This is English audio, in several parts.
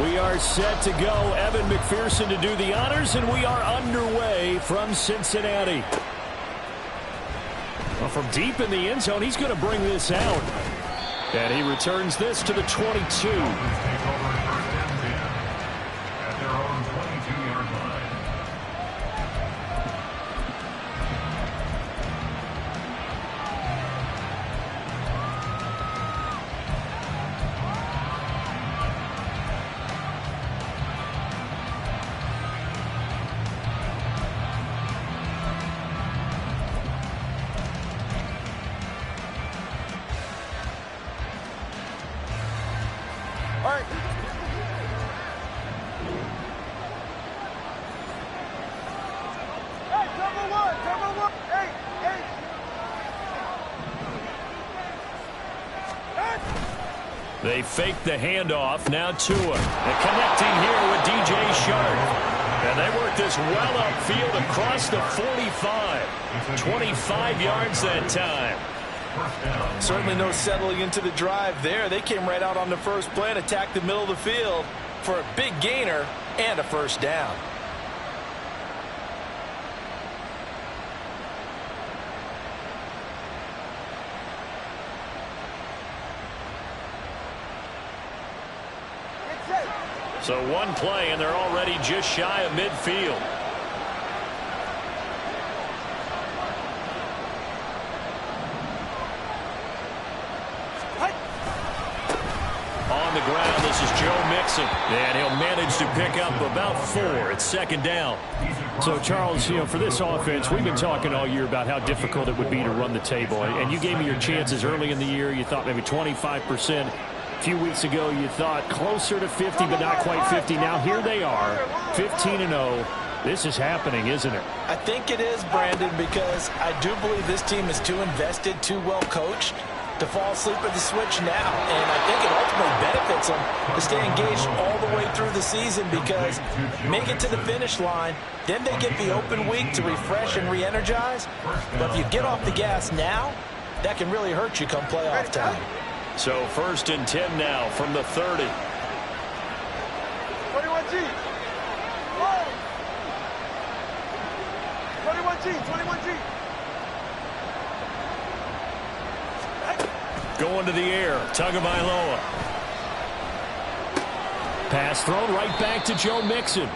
We are set to go. Evan McPherson to do the honors, and we are underway from Cincinnati. Well, from deep in the end zone, he's going to bring this out. And he returns this to the 22. They fake the handoff. Now Tua. And connecting here with DJ Shark. And they work this well upfield across the 45. 25 yards that time. Certainly no settling into the drive there. They came right out on the first play and attacked the middle of the field for a big gainer and a first down. So one play, and they're already just shy of midfield. On the ground, this is Joe Mixon. And he'll manage to pick up about 4. It's second down. So, Charles, for this offense, we've been talking all year about how difficult it would be to run the table. And you gave me your chances early in the year. You thought maybe 25%. A few weeks ago, you thought closer to 50, but not quite 50. Now here they are, 15-0. This is happening, isn't it? I think it is, Brandon, because I do believe this team is too invested, too well coached to fall asleep at the switch now. And I think it ultimately benefits them to stay engaged all the way through the season, because make it to the finish line, then they get the open week to refresh and re-energize. But if you get off the gas now, that can really hurt you come playoff time. So 1st and 10 now from the 30. 21G. 21G. Going to the air. Tagovailoa. Pass thrown right back to Joe Mixon.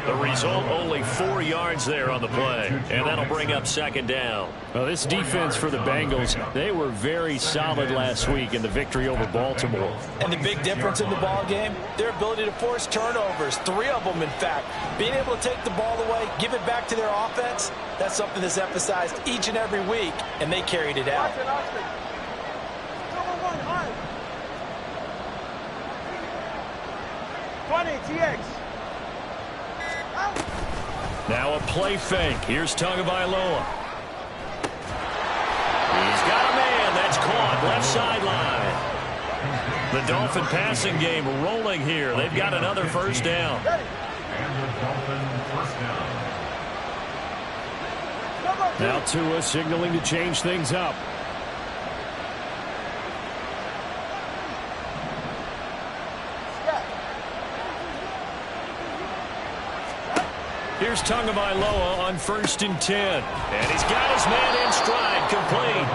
The result, only 4 yards there on the play. And that'll bring up second down. Well, this defense for the Bengals, they were very solid last week in the victory over Baltimore. And the big difference in the ball game, their ability to force turnovers, 3 of them, in fact. Being able to take the ball away, give it back to their offense, that's something that's emphasized each and every week, and they carried it out. 20, TX. Now a play fake. Here's Tagovailoa. He's got a man. That's caught. Left sideline. The Dolphin passing game rolling here. They've got another first down. Now Tua signaling to change things up. Here's Tagovailoa on 1st and 10. And he's got his man in stride, complete.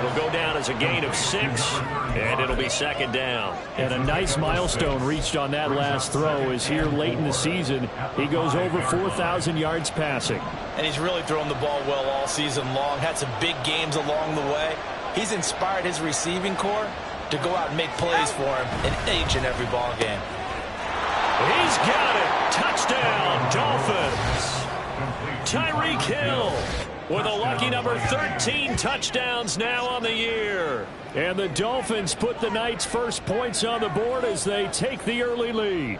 It'll go down as a gain of 6, and it'll be second down. And a nice milestone reached on that last throw is here late in the season. He goes over 4,000 yards passing. And he's really thrown the ball well all season long. Had some big games along the way. He's inspired his receiving corps to go out and make plays for him in each and every ball game. He's got it. Touchdown, Dolphins. Tyreek Hill with a lucky number 13 touchdowns now on the year. And the Dolphins put the Knights' first points on the board as they take the early lead.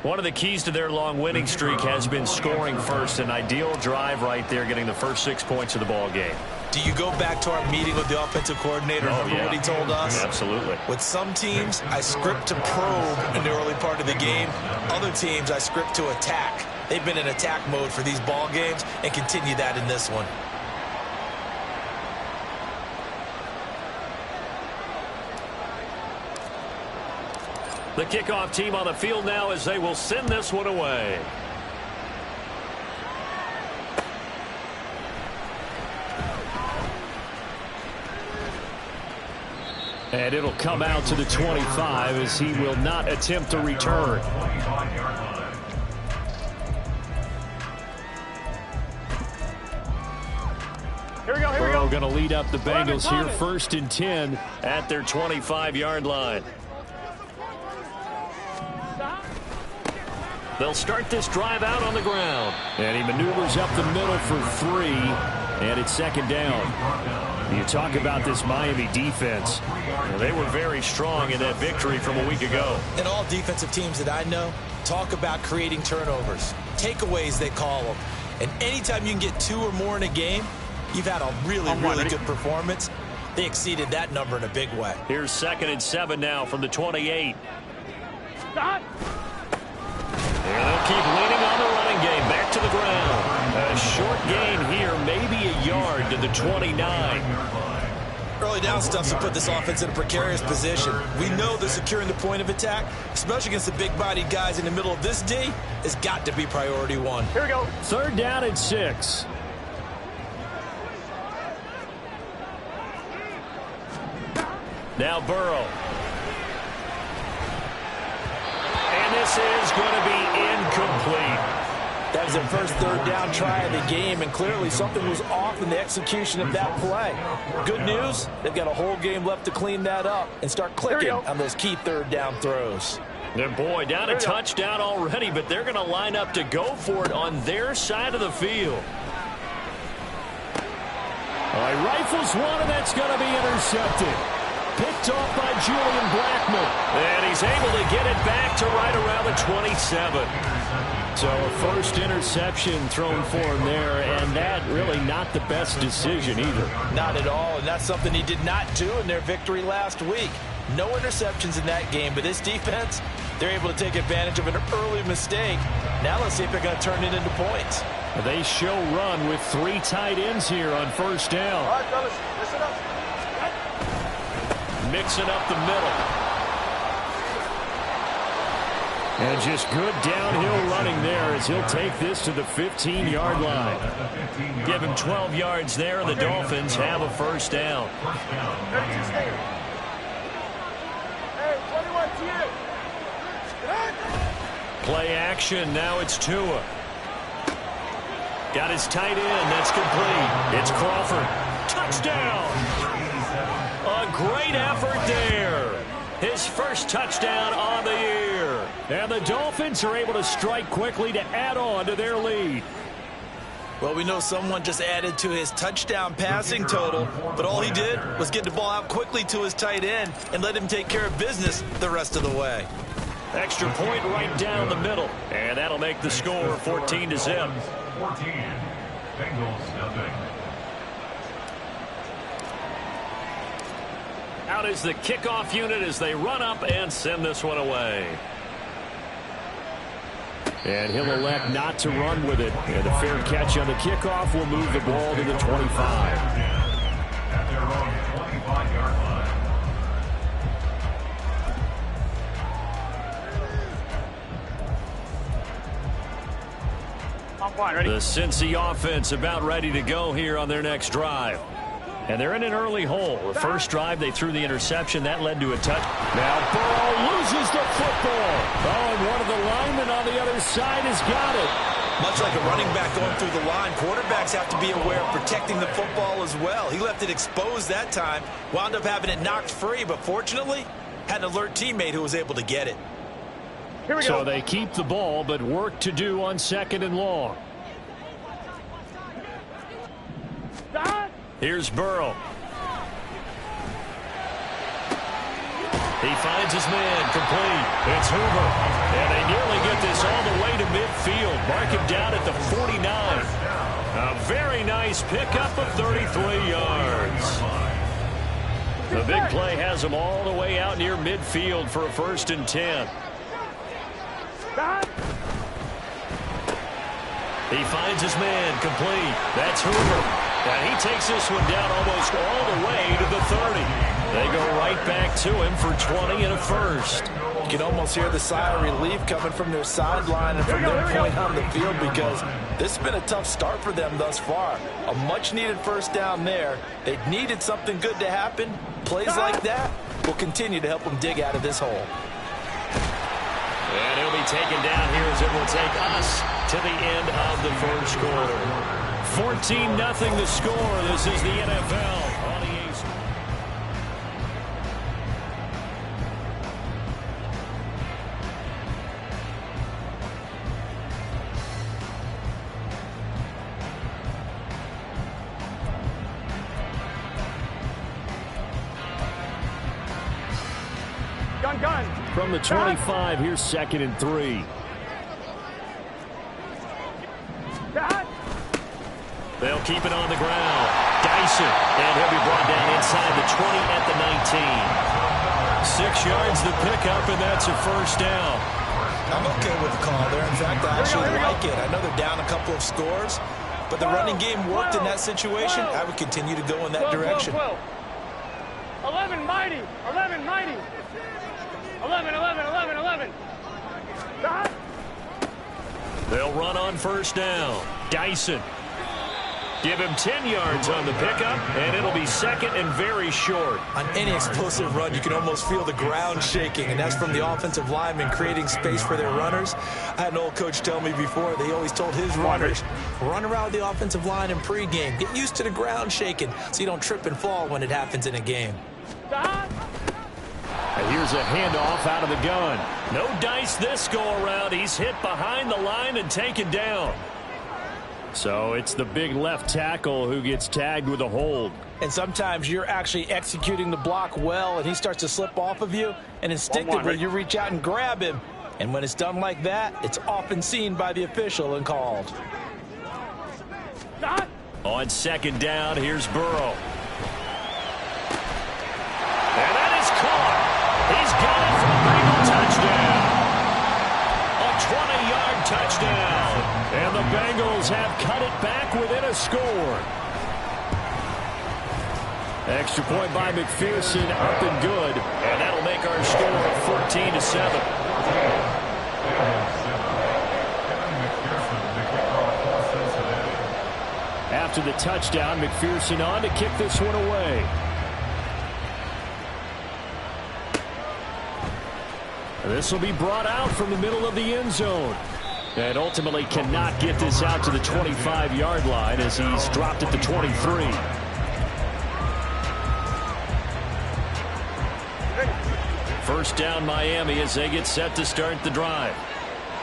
One of the keys to their long winning streak has been scoring first. An ideal drive right there, getting the first 6 points of the ball game. Do you go back to our meeting with the offensive coordinator? Remember what he told us? Absolutely. With some teams, I script to probe in the early part of the game. Other teams, I script to attack. They've been in attack mode for these ball games and continue that in this one. The kickoff team on the field now as they will send this one away. And it'll come out to the 25 as he will not attempt to return. Here we go, here we Burrow go. going to lead up the Bengals here, 1st and 10 at their 25-yard line. They'll start this drive out on the ground. And he maneuvers up the middle for 3, and it's 2nd down. You talk about this Miami defense. Well, they were very strong in that victory from a week ago. And all defensive teams that I know talk about creating turnovers. Takeaways, they call them. And anytime you can get 2 or more in a game, you've had a really good performance. They exceeded that number in a big way. Here's 2nd and 7 now from the 28. Stop. And they'll keep leaning on the running game. Back to the ground. A short gain here, maybe a yard to the 29. Early down stuff to put this offense in a precarious position. We know they're securing the point of attack, especially against the big-bodied guys in the middle of this D. Has got to be priority 1. Here we go. 3rd down and 6. Now Burrow. And this is going to be incomplete. That was their first 3rd down try of the game, and clearly something was off in the execution of that play. Good news, they've got a whole game left to clean that up and start clicking on those key 3rd down throws. And boy, down a touchdown already, but they're going to line up to go for it on their side of the field. All right, rifles one, and that's going to be intercepted. Picked off by Julian Blackman. And he's able to get it back to right around the 27. So a first interception thrown for him there, and that really not the best decision either. Not at all, and that's something he did not do in their victory last week. No interceptions in that game, but this defense, they're able to take advantage of an early mistake. Now let's see if they're going to turn it into points. They show run with 3 tight ends here on 1st down. All right, fellas, listen up. Mixing up the middle. And just good downhill running there as he'll take this to the 15-yard line. Give him 12 yards there, and the Dolphins have a 1st down. 32 stay. Hey, 21 to you. Play action, now it's Tua. Got his tight end, that's complete. It's Crawford. Touchdown! A great effort there. His first touchdown on the year. And the Dolphins are able to strike quickly to add on to their lead. Well, we know someone just added to his touchdown passing total, but all he did was get the ball out quickly to his tight end and let him take care of business the rest of the way. Extra point right down the middle. And that'll make the score 14-0. 14. Bengals nothing. Out is the kickoff unit as they run up and send this one away. And he'll elect not to run with it. And a fair catch on the kickoff will move the ball to the 25. At their own 25-yard line. I'm fine, ready? The Cincy offense about ready to go here on their next drive. And they're in an early hole. The first drive, they threw the interception. That led to a touch. Now Burrow loses the football. Oh, and one of the linemen on the other side has got it. Much like a running back going through the line, quarterbacks have to be aware of protecting the football as well. He left it exposed that time, wound up having it knocked free, but fortunately, had an alert teammate who was able to get it. Here we So go. they keep the ball, but work to do on 2nd and long. Stop. Here's Burrow. He finds his man complete. It's Hoover. And they nearly get this all the way to midfield. Mark him down at the 49. A very nice pickup of 33 yards. The big play has them all the way out near midfield for a 1st and 10. Stop. He finds his man complete. That's Hoover. And he takes this one down almost all the way to the 30. They go right back to him for 20 and a 1st. You can almost hear the sigh of relief coming from their sideline and from their point on the field, because this has been a tough start for them thus far. A much-needed first down there. They needed something good to happen. Plays like that will continue to help them dig out of this hole. And he'll be taken down here as it will take us to the end of the first quarter. 14-0 the score. This is the NFL on the A's. Gun. From the 25, here's 2nd and 3. They'll keep it on the ground. Dyson, and he'll be brought down inside the 20 at the 19. 6 yards the pickup, and that's a first down. I'm okay with the call there. In fact, I actually like it. I know they're down a couple of scores, but the running game worked in that situation. I would continue to go in that direction. 11 mighty. 11. They'll run on first down. Dyson. Give him 10 yards on the pickup, and it'll be 2nd and very short. On any explosive run, you can almost feel the ground shaking, and that's from the offensive linemen creating space for their runners. I had an old coach tell me before, they always told his runners, run around the offensive line in pregame. Get used to the ground shaking so you don't trip and fall when it happens in a game. And here's a handoff out of the gun. No dice this go-around. He's hit behind the line and taken down. So it's the big left tackle who gets tagged with a hold. And sometimes you're actually executing the block well, and he starts to slip off of you, and instinctively you reach out and grab him. And when it's done like that, it's often seen by the official and called. On 2nd down, here's Burrow. And that is caught. He's got it for a Bengal touchdown. A 20-yard touchdown. And the Bengals have cut it back within a score. Extra point by McPherson, up and good. And that'll make our score 14-7. After the touchdown, McPherson on to kick this one away. This will be brought out from the middle of the end zone. And ultimately cannot get this out to the 25-yard line as he's dropped at the 23. First down Miami as they get set to start the drive.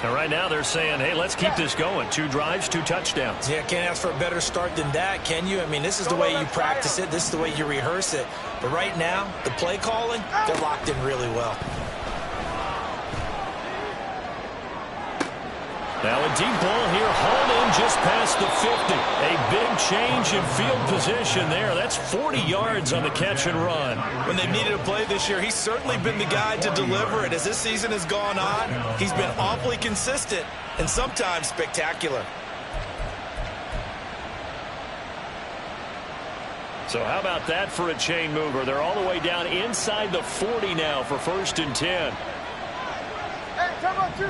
And right now they're saying, hey, let's keep this going. 2 drives, 2 touchdowns. Yeah, can't ask for a better start than that, can you? I mean, this is the way you practice it. This is the way you rehearse it. But right now, the play calling, they're locked in really well. Now a deep ball here, hauled in just past the 50. A big change in field position there. That's 40 yards on the catch and run. When they've needed a play this year, he's certainly been the guy to deliver it. As this season has gone on, he's been awfully consistent and sometimes spectacular. So how about that for a chain mover? They're all the way down inside the 40 now for 1st and 10. Hey, time out 2.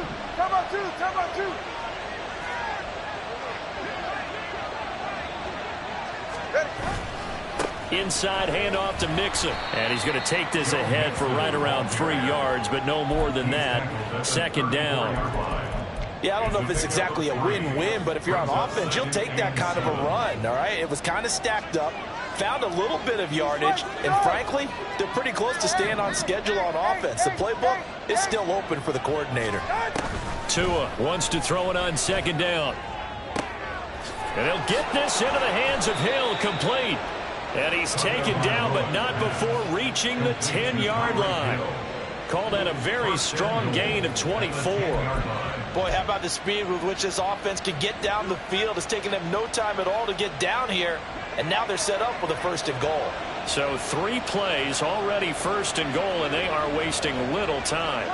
Inside handoff to Mixon. And he's going to take this ahead for right around 3 yards, but no more than that. 2nd down. Yeah, I don't know if it's exactly a win-win, but if you're on offense, you'll take that kind of a run, all right? It was kind of stacked up, found a little bit of yardage, and frankly, they're pretty close to staying on schedule on offense. The playbook is still open for the coordinator. Tua wants to throw it on 2nd down. And he'll get this into the hands of Hill, complete. And he's taken down, but not before reaching the 10-yard line. Call that a very strong gain of 24. Boy, how about the speed with which this offense can get down the field? It's taken them no time at all to get down here, and now they're set up with a 1st and goal. So 3 plays already 1st and goal, and they are wasting little time.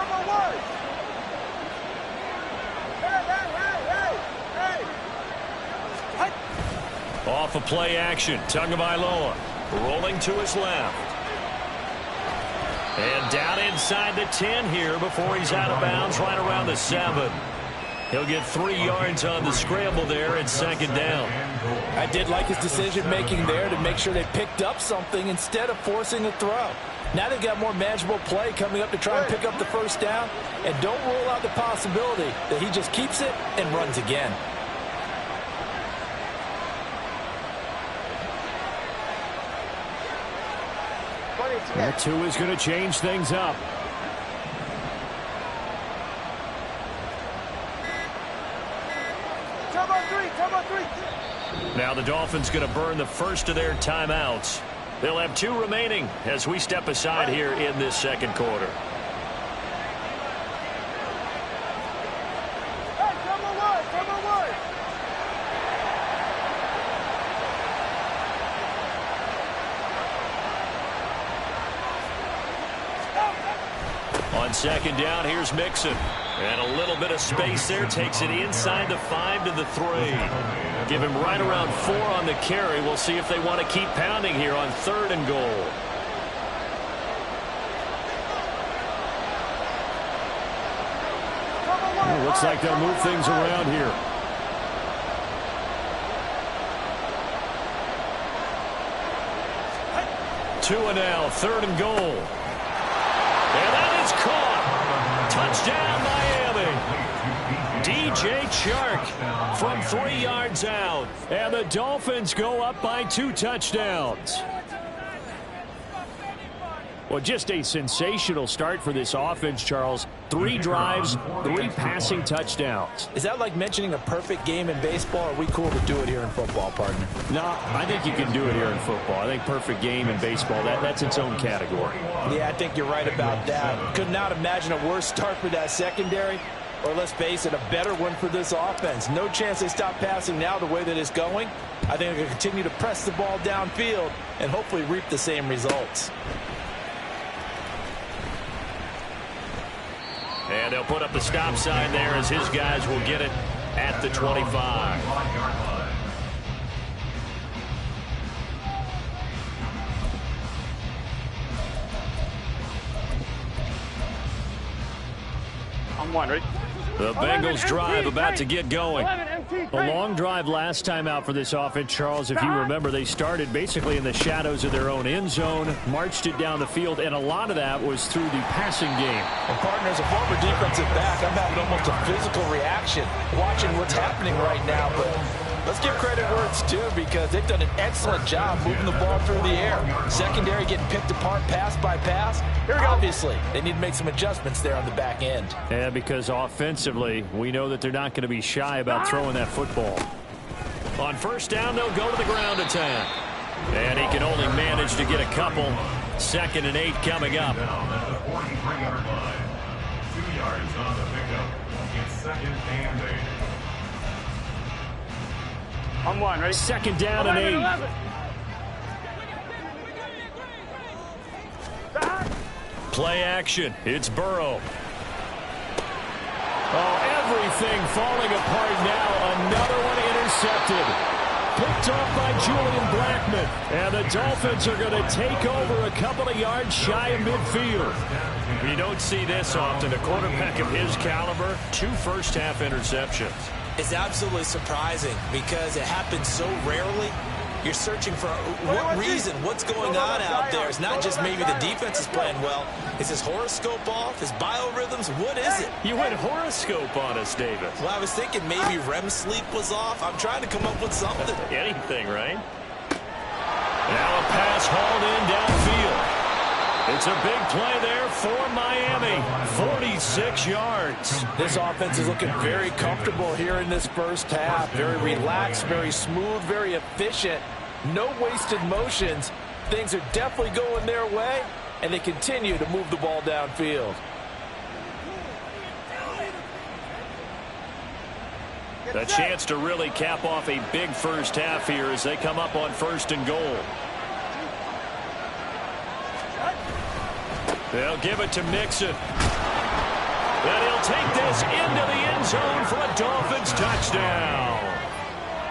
Off of play action, Tagovailoa rolling to his left. And down inside the 10 here before he's out of bounds right around the 7. He'll get 3 yards on the scramble there at second down. I did like his decision-making there to make sure they picked up something instead of forcing a throw. Now they've got more manageable play coming up to try and pick up the first down. And don't rule out the possibility that he just keeps it and runs again. That 2 is going to change things up. Turbo 3. Now the Dolphins going to burn the first of their timeouts. They'll have 2 remaining as we step aside here in this second quarter. Hey, turbo 1. On second down, here's Mixon. And a little bit of space there. Takes it inside the 5 to the 3. Give him right around 4 on the carry. We'll see if they want to keep pounding here on 3rd and goal. Well, looks like they'll move things around here. Two and now, 3rd and goal. And that is caught. Touchdown, Miami. DJ Chark from 3 yards out. And the Dolphins go up by 2 touchdowns. Well, just a sensational start for this offense, Charles. 3 drives, 3 passing touchdowns. Is that like mentioning a perfect game in baseball, or are we cool to do it here in football, partner? No, I think you can do it here in football. I think perfect game in baseball, that's its own category. Yeah, I think you're right about that. Could not imagine a worse start for that secondary, or let's face it, a better one for this offense. No chance they stop passing now the way that it's going. I think they'll continue to press the ball downfield and hopefully reap the same results. And they'll put up the stop sign there as his guys will get it at the 25. I'm one, ready? The Bengals drive about to get going. A long drive last time out for this offense, Charles. If you remember, they started basically in the shadows of their own end zone, marched it down the field, and a lot of that was through the passing game. Well, partner, as a former defensive back, I'm having almost a physical reaction watching what's happening right now, but let's give credit where it's due because they've done an excellent job moving the ball through the air. Secondary getting picked apart pass by pass. Obviously, they need to make some adjustments there on the back end. Yeah, because offensively, we know that they're not going to be shy about throwing that football. On first down, they'll go to the ground attack. And he can only manage to get a couple. 2nd and 8 coming up. 43-yard line. 2 yards on the pickup. It's 2nd and 8. I'm one, ready? 2nd down and 8. 11. Play action. It's Burrow. Oh, everything falling apart now. Another one intercepted. Picked off by Julian Blackmon. And the Dolphins are going to take over a couple of yards shy of midfield. You don't see this often. A quarterback of his caliber, 2 first-half interceptions. It's absolutely surprising because it happens so rarely. You're searching for what reason, what's going on out there. It's not just maybe the defense is playing well. Is his horoscope off? His biorhythms? What is it? You went horoscope on us, David. Well, I was thinking maybe REM sleep was off. I'm trying to come up with something. Anything, right? Now a pass hauled in downfield. It's a big play there for Miami. 46 yards. This offense is looking very comfortable here in this first half. Very relaxed, very smooth, very efficient. No wasted motions. Things are definitely going their way, and they continue to move the ball downfield. A chance to really cap off a big first half here as they come up on 1st and goal. They'll give it to Mixon. And he'll take this into the end zone for a Dolphins touchdown.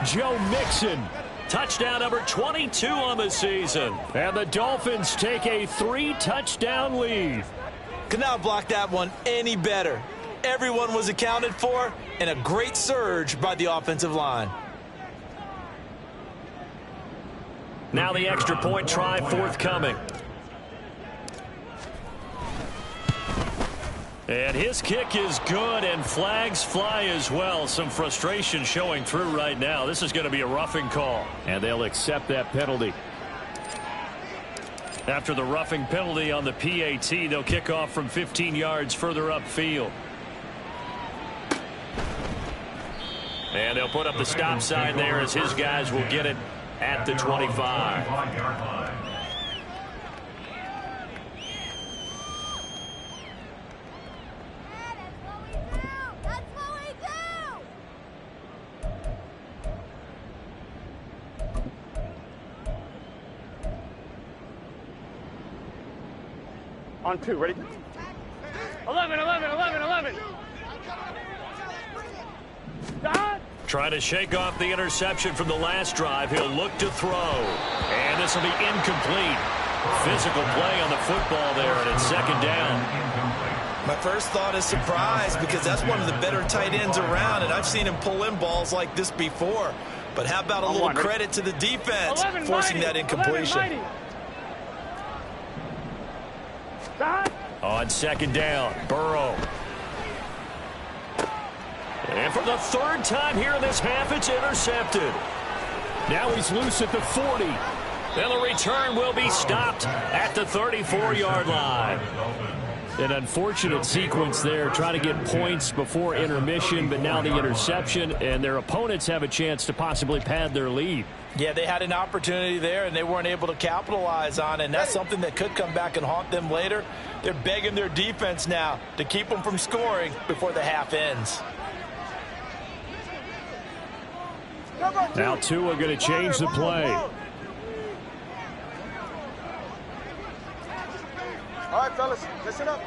Joe Mixon Touchdown number 22 on the season. And the Dolphins take a 3-touchdown lead. Could not block that one any better. Everyone was accounted for, and a great surge by the offensive line. Now the extra point try forthcoming. And his kick is good, and flags fly as well. Some frustration showing through right now. This is going to be a roughing call, and they'll accept that penalty. After the roughing penalty on the PAT, they'll kick off from 15 yards further upfield. And they'll put up the stop sign there as his guys will get it at the 25. On 2, ready? 11, 11, 11, 11. Dot. Trying to shake off the interception from the last drive. He'll look to throw. And this will be incomplete. Physical play on the football there, and it's second down. My first thought is surprise, because that's one of the better tight ends around, and I've seen him pull in balls like this before. But how about a little credit to the defense forcing that incompletion? On second down, Burrow. And for the third time here in this half, it's intercepted. Now he's loose at the 40. And the return will be stopped at the 34-yard line. An unfortunate sequence there, trying to get points before intermission, but now the interception, and their opponents have a chance to possibly pad their lead. Yeah, they had an opportunity there, and they weren't able to capitalize on it, and that's something that could come back and haunt them later. They're begging their defense now to keep them from scoring before the half ends. Now Tua going to change the play. All right, fellas, listen up.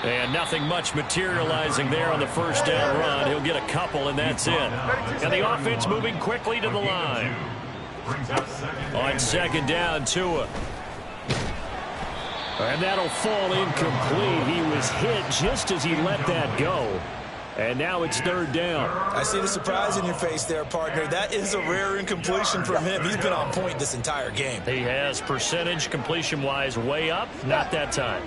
And nothing much materializing there on the first down run. He'll get a couple, and that's it. And the offense moving quickly to the line. On second down, Tua. And that'll fall incomplete. He was hit just as he let that go. And now it's third down. I see the surprise in your face there, partner. That is a rare incompletion from him. He's been on point this entire game. He has percentage completion-wise way up. Not that time.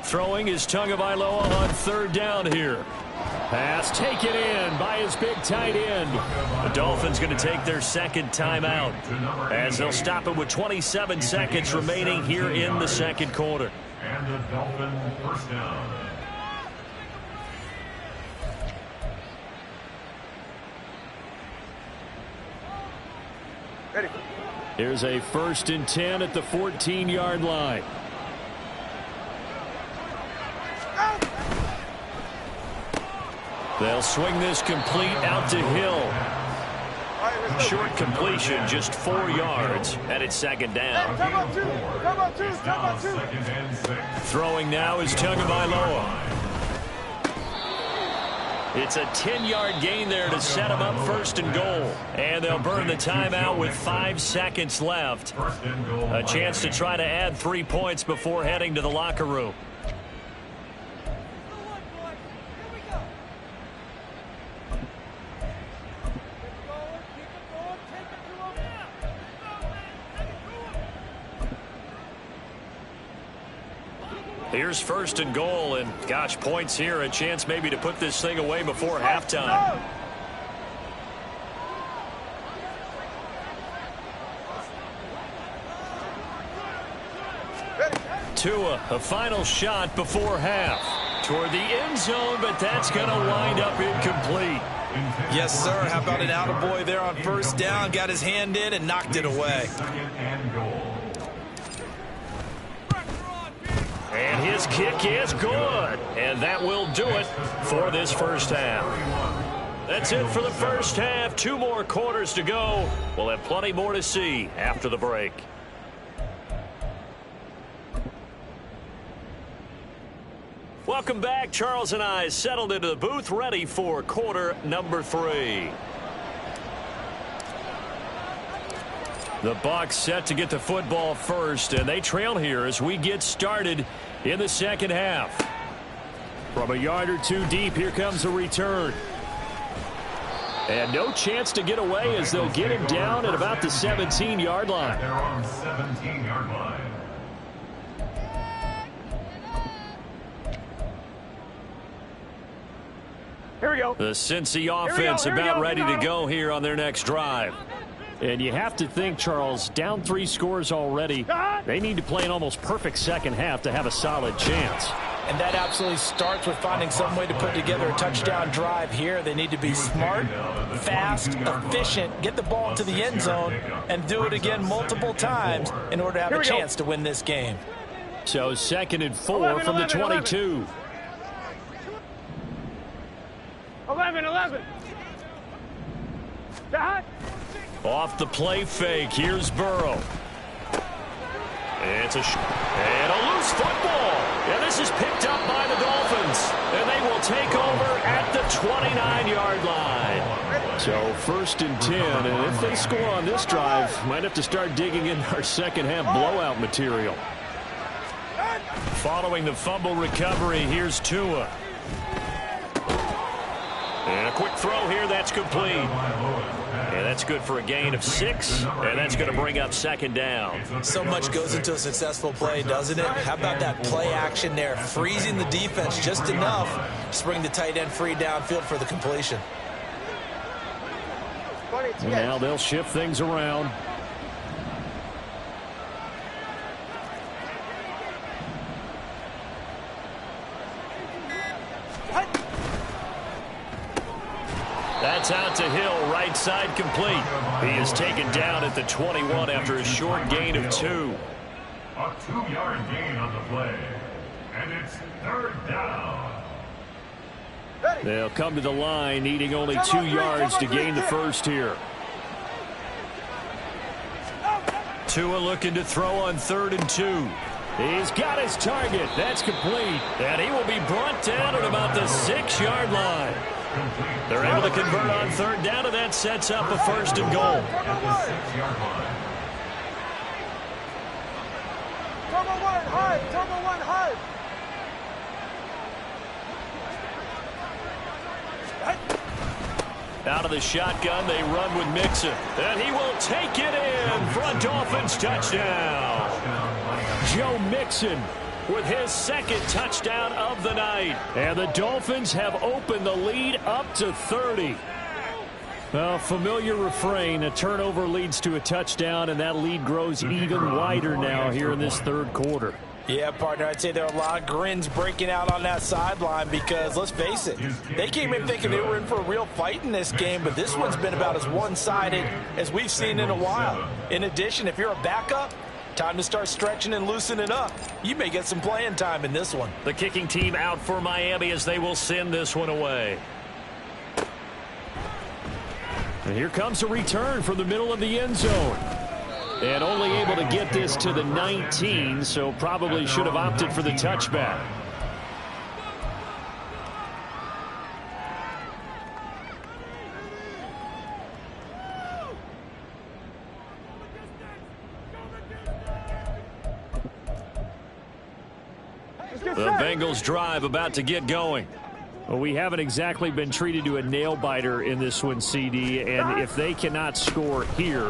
Throwing is Tagovailoa on third down here. Pass taken in by his big tight end. The Dolphins going to take their second timeout as they'll stop it with 27 seconds remaining here in the second quarter. And the Dolphin first down. Ready. Here's a 1st and 10 at the 14-yard line. They'll swing this complete out to Hill. Short completion, just 4 yards, and it's second down. Come on, two. Come on, two. Come on, two. Second and 6. Throwing now is Tagovailoa. It's a 10-yard gain there to set him up 1st and goal. And they'll burn the timeout with 5 seconds left. A chance to try to add 3 points before heading to the locker room. Here's 1st and goal, and gosh, points here, a chance maybe to put this thing away before halftime. Tua, a final shot before half. Toward the end zone, but that's going to wind up incomplete. Yes, sir. How about an attaboy there on first down? Got his hand in and knocked it away. Second and goal. And his kick is good. And that will do it for this first half. That's it for the first half. 2 more quarters to go. We'll have plenty more to see after the break. Welcome back. Charles and I settled into the booth, ready for quarter number 3. The Bucs set to get the football first, and they trail here as we get started in the second half. From a yard or two deep, here comes the return. And no chance to get away as they'll get him down at about the 17-yard line. They're on the 17-yard line. Here we go. The Cincy offense about ready to go here on their next drive. And you have to think, Charles, down 3 scores already. They need to play an almost perfect second half to have a solid chance. And that absolutely starts with finding some way to put together a touchdown drive here. They need to be smart, fast, efficient, get the ball into the end zone, and do it again multiple times in order to have a chance to win this game. So 2nd and 4 from the 22. 11. Off the play fake, here's Burrow. It's and a loose football. And this is picked up by the Dolphins. And they will take over at the 29-yard line. So 1st and 10. And if they score on this drive, might have to start digging in our second half blowout material. Following the fumble recovery, here's Tua. And a quick throw here, that's complete. And that's good for a gain of 6, and that's going to bring up 2nd down. So much goes into a successful play, doesn't it? How about that play action there, freezing the defense just enough to bring the tight end free downfield for the completion. And now they'll shift things around. That's out to Hill, right side complete. He is taken down at the 21 after a short gain of 2. A 2-yard gain on the play. And it's 3rd down. They'll come to the line needing only 2 yards to gain the first here. Tua looking to throw on 3rd and 2. He's got his target. That's complete. And he will be brought down at about the 6-yard line. They're able to convert on 3rd down, and that sets up a 1st and goal. At the 6-yard line. Turbo one hard. Out of the shotgun, they run with Mixon. And he will take it in. Front offense touchdown. Joe Mixon with his 2nd touchdown of the night. And the Dolphins have opened the lead up to 30. A familiar refrain, a turnover leads to a touchdown, and that lead grows even wider now here in this 3rd quarter. Yeah, partner, I'd say there are a lot of grins breaking out on that sideline because, let's face it, they came in thinking they were in for a real fight in this game, but this one's been about as one-sided as we've seen in a while. In addition, if you're a backup, time to start stretching and loosening up. You may get some playing time in this one. The kicking team out for Miami as they will send this one away. And here comes a return from the middle of the end zone. And only able to get this to the 19, so probably should have opted for the touchback. The Bengals drive about to get going. Well, we haven't exactly been treated to a nail-biter in this one, CD, and if they cannot score here,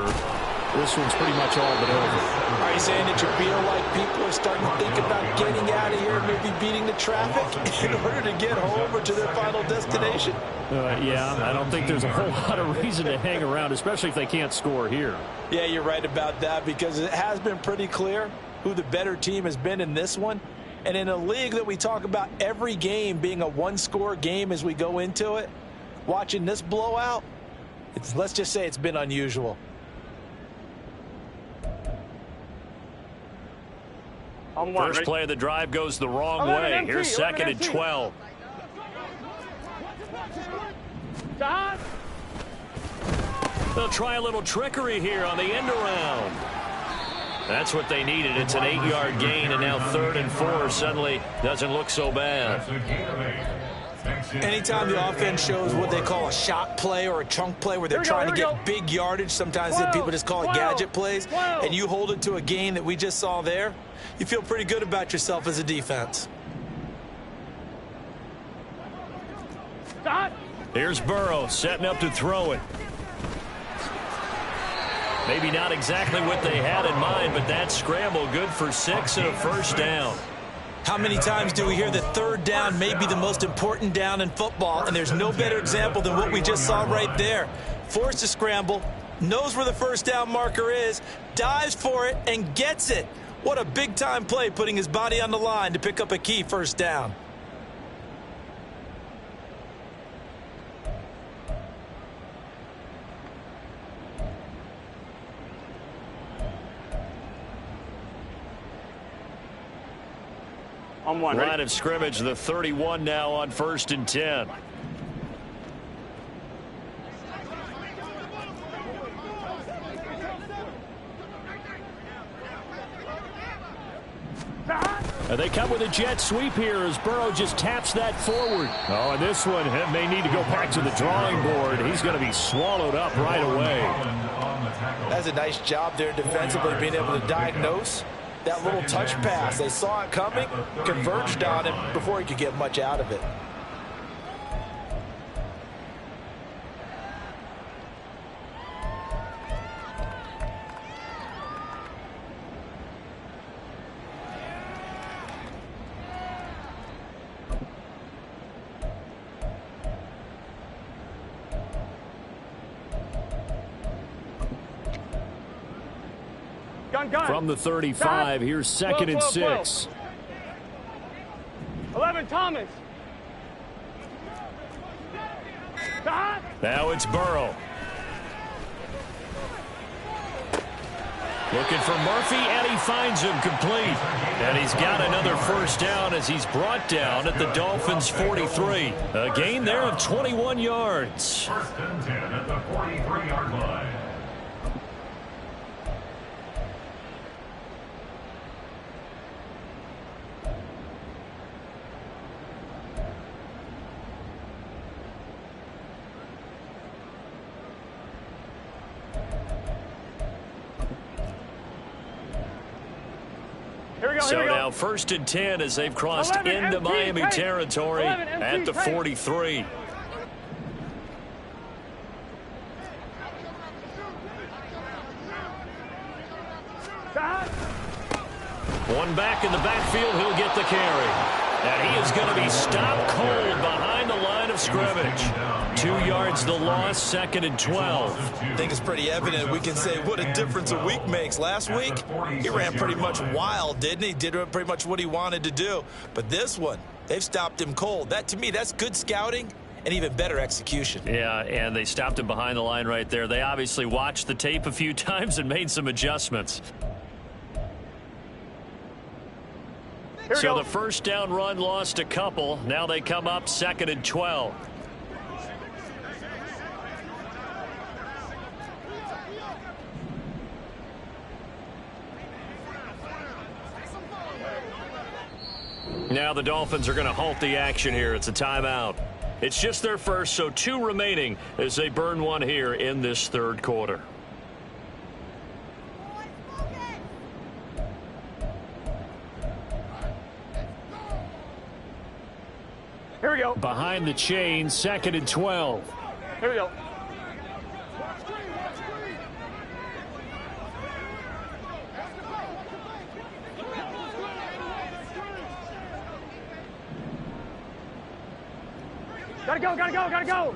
this one's pretty much all but over. Are you saying that you feel like people are starting to think about getting out of here and maybe beating the traffic in order to get home or to their final destination? Yeah, I don't think there's a whole lot of reason to hang around, especially if they can't score here. Yeah, you're right about that because it has been pretty clear who the better team has been in this one. And in a league that we talk about every game being a one-score game as we go into it, watching this blowout, let's just say it's been unusual. First play of the drive goes the wrong way. Here's 2nd and 12. They'll try a little trickery here on the end around. That's what they needed. It's an 8-yard gain, and now 3rd and 4 suddenly doesn't look so bad. Anytime the offense shows what they call a shot play or a chunk play where they're trying to get big yardage, sometimes people just call it gadget plays, and you hold it to a gain that we just saw there, you feel pretty good about yourself as a defense. Here's Burrow setting up to throw it. Maybe not exactly what they had in mind, but that scramble good for 6 and a first down. How many times do we hear that 3rd down may be the most important down in football, and there's no better example than what we just saw right there. Forced to scramble, knows where the first down marker is, dives for it, and gets it. What a big-time play, putting his body on the line to pick up a key first down. Line of scrimmage, the 31 now on 1st and 10. And they come with a jet sweep here as Burrow just taps that forward. Oh, and this one may need to go back to the drawing board. He's going to be swallowed up right away. That's a nice job there defensively, being able to diagnose that little touch pass. They saw it coming, converged on him before he could get much out of it. From the 35, here's 2nd and 6. 11, Thomas. Now it's Burrow. Looking for Murphy, and he finds him complete. And he's got another first down as he's brought down at the Dolphins' 43. A gain there of 21 yards. 1st and 10 at the 43-yard line. So now 1st and 10 as they've crossed into Miami territory at the 43. One back in the backfield, he'll get the carry. And he is going to be stopped cold behind the line of scrimmage. 2 yards the loss, 2nd and 12. I think it's pretty evident. We can say what a difference a week makes. Last week, he ran pretty much wild, didn't he? Did pretty much what he wanted to do. But this one, they've stopped him cold. That, to me, that's good scouting and even better execution. Yeah, and they stopped him behind the line right there. They obviously watched the tape a few times and made some adjustments. So the first down run lost a couple. Now they come up 2nd and 12. Now the Dolphins are going to halt the action here. It's a timeout. It's just their first, so 2 remaining as they burn one here in this 3rd quarter. Here we go. Behind the chain, 2nd and 12. Here we go. Gotta go, gotta go, gotta go.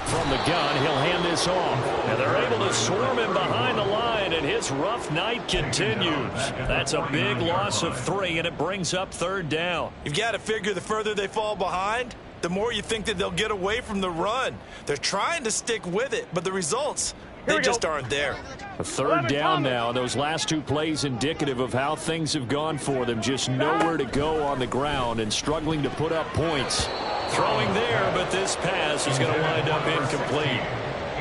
From the gun, he'll hand this off. And they're able to swarm him behind the line, and his rough night continues. That's a big loss of 3, and it brings up 3rd down. You've got to figure the further they fall behind, the more you think that they'll get away from the run. They're trying to stick with it, but the results, they just aren't there. A 3rd down now. Those last 2 plays indicative of how things have gone for them. Just nowhere to go on the ground and struggling to put up points. Throwing there, but this pass is going to wind up incomplete.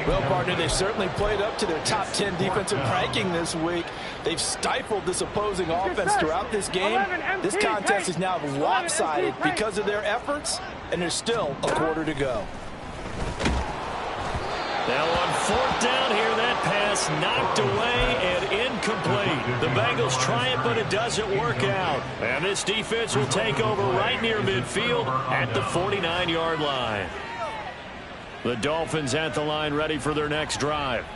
Well, partner, they've certainly played up to their top 10 defensive ranking this week. They've stifled this opposing offense throughout this game. This contest is now lopsided because of their efforts, and there's still a quarter to go. Now on fourth down here, that pass knocked away and incomplete. The Bengals try it, but it doesn't work out. And this defense will take over right near midfield at the 49-yard line. The Dolphins at the line ready for their next drive.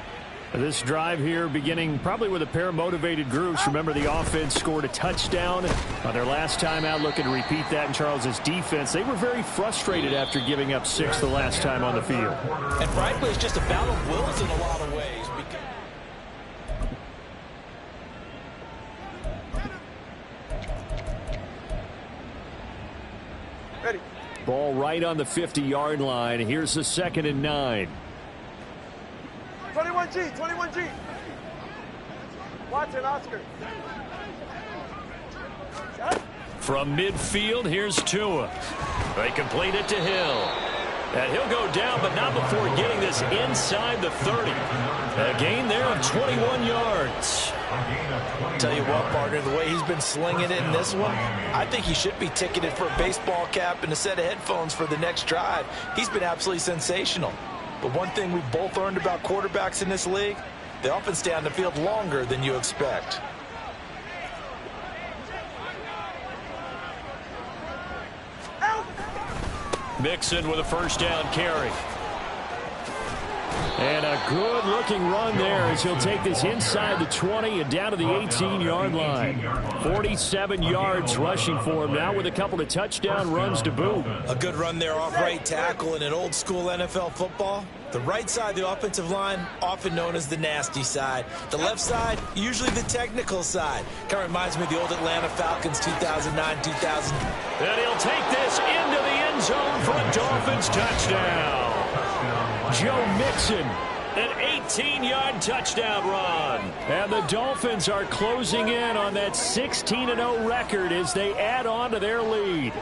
This drive here beginning probably with a pair of motivated groups. Remember, the offense scored a touchdown on their last time out, looking to repeat that in Charles's defense. They were very frustrated after giving up 6 the last time on the field. And frankly, it's just a battle of wills in a lot of ways. Ready. Ball right on the 50-yard line. Here's the 2nd and 9. 21G, 21G. Watson, Oscar. From midfield, here's Tua. They complete it to Hill. And he'll go down, but not before getting this inside the 30. A gain there of 21 yards. Tell you what, partner, the way he's been slinging it in this one, I think he should be ticketed for a baseball cap and a set of headphones for the next drive. He's been absolutely sensational. But one thing we've both learned about quarterbacks in this league, they often stay on the field longer than you expect. Mixon with a first down carry. And a good-looking run there as he'll take this inside the 20 and down to the 18-yard line. 47 yards rushing for him now with a couple of touchdown runs to boot. A good run there off right tackle in an old-school NFL football. The right side of the offensive line, often known as the nasty side. The left side, usually the technical side. Kind of reminds me of the old Atlanta Falcons 2009-2000. And he'll take this into the end zone for a Dolphins touchdown. Joe Mixon, an 18-yard touchdown run. And the Dolphins are closing in on that 16-0 record as they add on to their lead.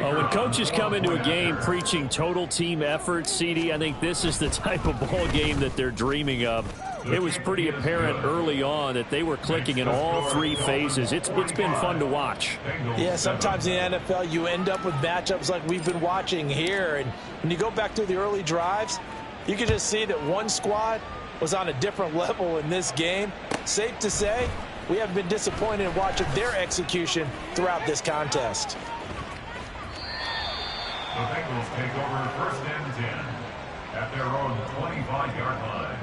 When coaches come into a game preaching total team effort, CD, I think this is the type of ball game that they're dreaming of. It was pretty apparent early on that they were clicking in all 3 phases. It's been fun to watch. Yeah, sometimes in the NFL you end up with matchups like we've been watching here. And when you go back through the early drives, you can just see that one squad was on a different level in this game. Safe to say, we haven't been disappointed in watching their execution throughout this contest. The Bengals take over 1st and 10 at their own 25-yard line.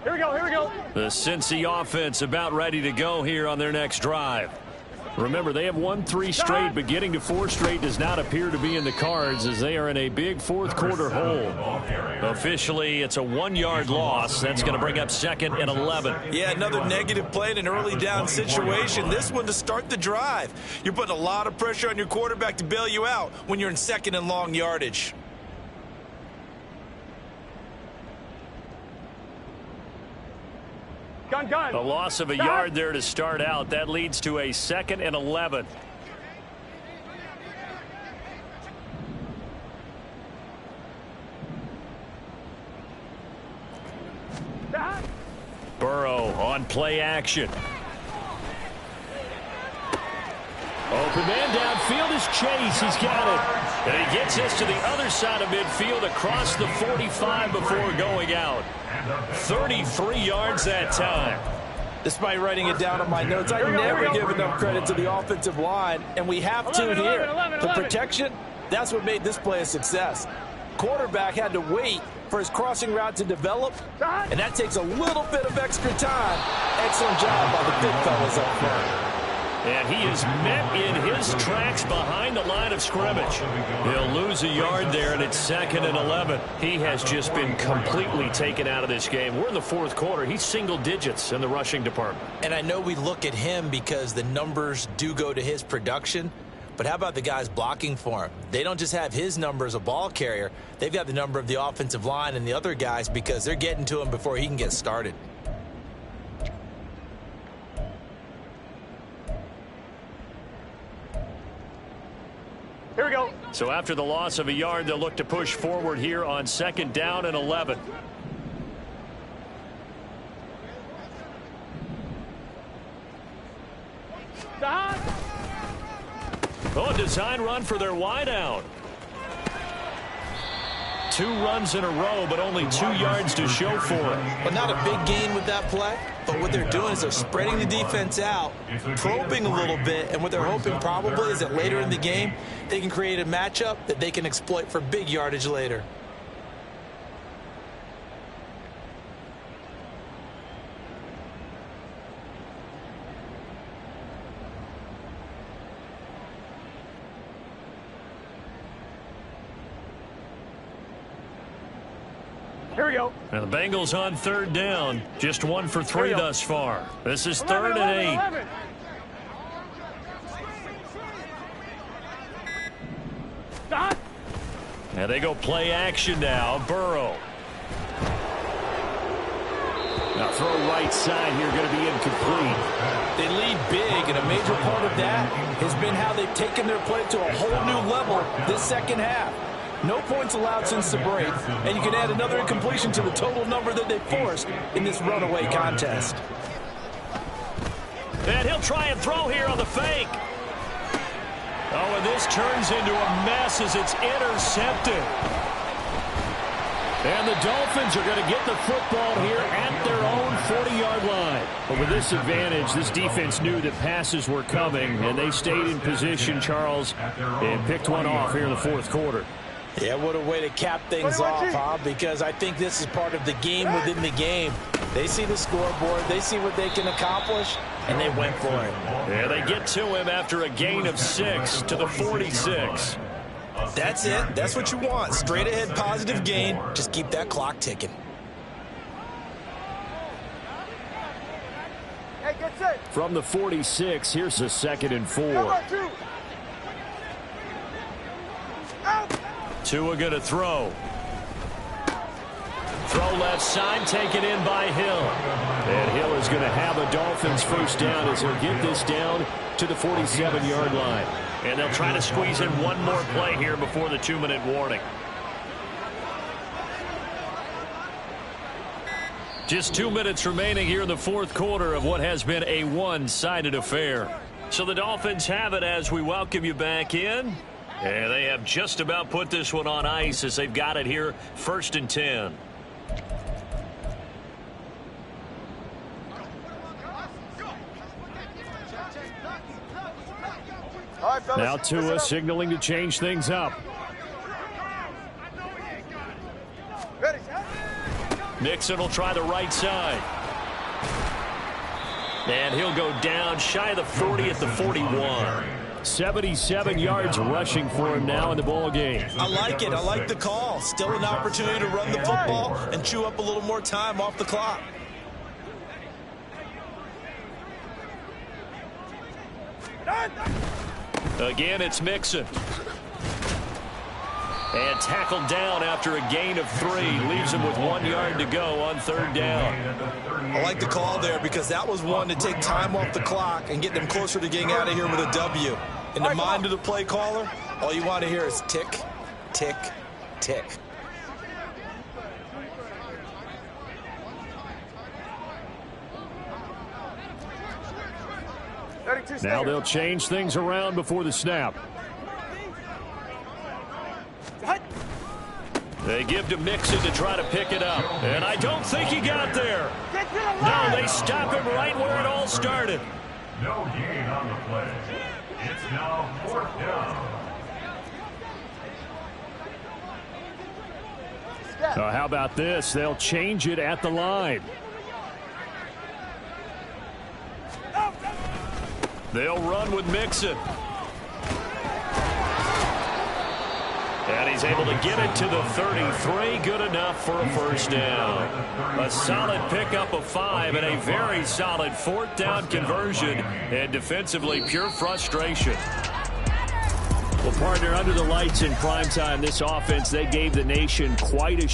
Here we go, here we go. The Cincy offense about ready to go here on their next drive. Remember, they have won 3 straight, but getting to 4 straight does not appear to be in the cards as they are in a big fourth-quarter hole. Officially, it's a 1-yard loss. That's going to bring up 2nd and 11. Yeah, another negative play in an early down situation. This one to start the drive. You're putting a lot of pressure on your quarterback to bail you out when you're in 2nd and long yardage. Gun. A loss of a yard there to start out. That leads to a 2nd and 11. Burrow on play action. Open man downfield is Chase. He's got it. And he gets this to the other side of midfield across the 45 before going out. 33 yards that time. Despite writing it down on my notes, I never give enough credit to the offensive line, and we have to here. The protection, that's what made this play a success. Quarterback had to wait for his crossing route to develop, and that takes a little bit of extra time. Excellent job by the big fellas up front. And he is met in his tracks behind the line of scrimmage. He'll lose a yard there, and it's 2nd and 11. He has just been completely taken out of this game. We're in the 4th quarter. He's single digits in the rushing department. And I know we look at him because the numbers do go to his production, but how about the guys blocking for him? They don't just have his number as a ball carrier. They've got the number of the offensive line and the other guys because they're getting to him before he can get started. Here we go. So after the loss of a yard, they'll look to push forward here on 2nd down and 11. Oh, design run for their wideout. 2 runs in a row, but only 2 yards to show for it. But not a big gain with that play. But what they're doing is they're spreading the defense out, probing a little bit, and what they're hoping probably is that later in the game, they can create a matchup that they can exploit for big yardage later. Here we go. And the Bengals on 3rd down. Just 1 for 3 thus far. This is 3rd and 8. 11. Stop. And they go play action now. Burrow. Now throw right side here, going to be incomplete. They lead big, and a major part of that has been how they've taken their play to a whole new level this second half. No points allowed since the break, and you can add another incompletion to the total number that they forced in this runaway contest. And he'll try and throw here on the fake. Oh, and this turns into a mess as it's intercepted. And the Dolphins are going to get the football here at their own 40-yard line. But with this advantage, this defense knew that passes were coming, and they stayed in position, Charles, and picked one off here in the 4th quarter. Yeah, what a way to cap things off, huh? Because I think this is part of the game within the game. They see the scoreboard, they see what they can accomplish, and they went for it. Yeah, they get to him after a gain of 6 to the 46. That's it. That's what you want. Straight ahead positive gain. Just keep that clock ticking. Hey, get set. From the 46, here's a 2nd and 4. Come on, 2. Out. Tua going to throw. Throw left side, taken in by Hill. And Hill is going to have a Dolphins first down as he'll get this down to the 47-yard line. And they'll try to squeeze in one more play here before the 2-minute warning. Just 2 minutes remaining here in the 4th quarter of what has been a one-sided affair. So the Dolphins have it as we welcome you back in. And they have just about put this one on ice as they've got it here 1st and 10. Now Tua signaling to change things up. Nixon will try the right side. And he'll go down shy of the 40 at the 41. 77 yards rushing for him now in the ball game. I like it. I like the call. Still an opportunity to run the football and chew up a little more time off the clock. Again, it's Mixon. And tackled down after a gain of 3. Leaves him with 1 yard to go on 3rd down. I like the call there because that was one to take time off the clock and get them closer to getting out of here with a W. In the mind of the play caller, all you want to hear is tick, tick, tick. Now they'll change things around before the snap. They give to Mixon to try to pick it up. And I don't think he got there. No, they stop him right where it all started. No gain on the play. It's now 4th down. How about this? They'll change it at the line. They'll run with Mixon. And he's able to get it to the 33. Good enough for a first down. A solid pickup of 5 and a very solid 4th down conversion. And defensively, pure frustration. Well, partner, under the lights in primetime, this offense, they gave the nation quite a